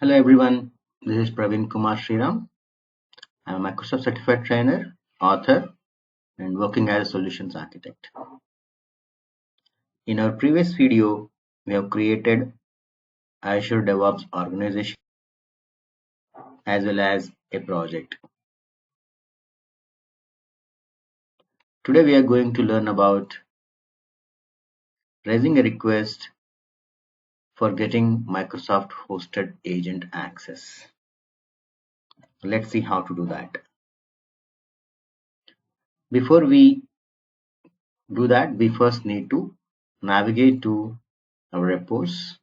Hello everyone, this is Praveen Kumar Sriram. I'm a Microsoft Certified Trainer, author, and working as a solutions architect. In our previous video, we have created Azure DevOps organization as well as a project. Today we are going to learn about raising a request for getting Microsoft hosted agent access. Let's see how to do that. Before we do that, we first need to navigate to our repos.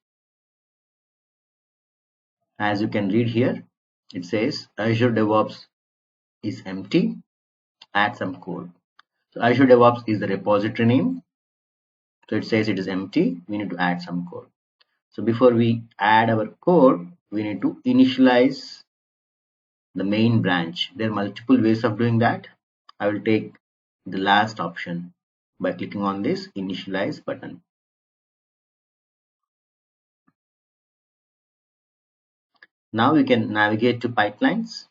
As you can read here, it says Azure DevOps is empty, add some code. So Azure DevOps is the repository name. So it says it is empty, we need to add some code. So before we add our code, we need to initialize the main branch. There are multiple ways of doing that. I will take the last option by clicking on this initialize button. Now we can navigate to pipelines.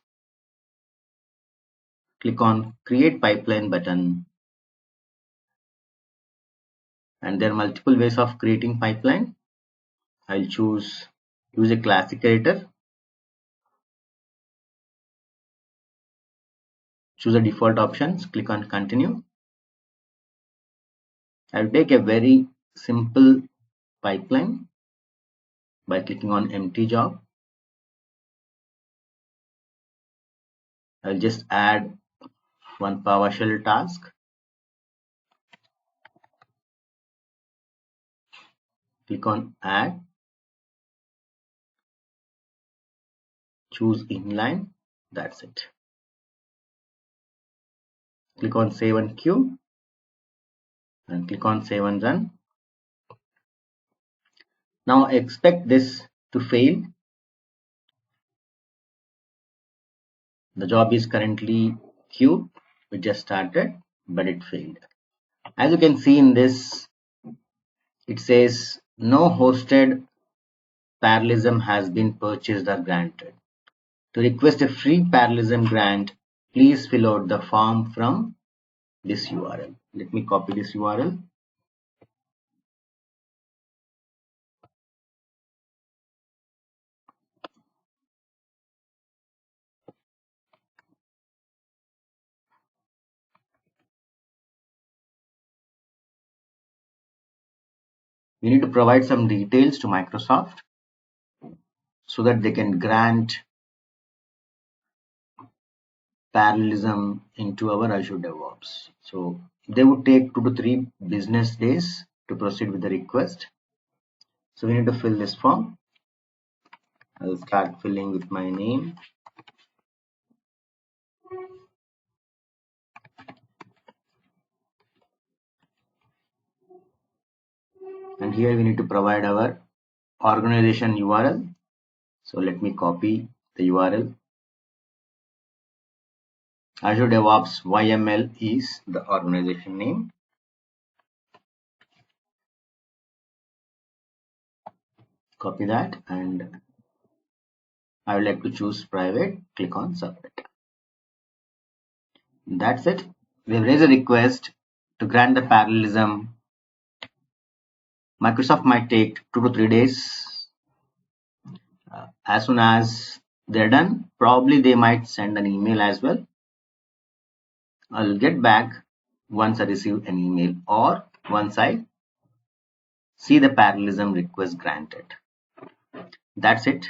Click on create pipeline button. And there are multiple ways of creating pipeline. I'll choose use a classic editor. Choose the default options, click on continue. I'll take a very simple pipeline by clicking on empty job. I'll just add one PowerShell task. Click on add. Choose inline. That's it. Click on save and queue and click on save and run. Now expect this to fail. The job is currently queued. We just started, but it failed. As you can see in this, it says no hosted parallelism has been purchased or granted. To request a free parallelism grant, please fill out the form from this URL. Let me copy this URL. We need to provide some details to Microsoft so that they can grant parallelism into our Azure DevOps. So they would take 2 to 3 business days to proceed with the request. So we need to fill this form. I'll start filling with my name. And here we need to provide our organization URL. So let me copy the URL. Azure DevOps YML is the organization name. Copy that, and I would like to choose private. Click on submit. That's it. We have raised a request to grant the parallelism. Microsoft might take 2 to 3 days. As soon as they're done, probably they might send an email as well. I'll get back once I receive an email or once I see the parallelism request granted. That's it.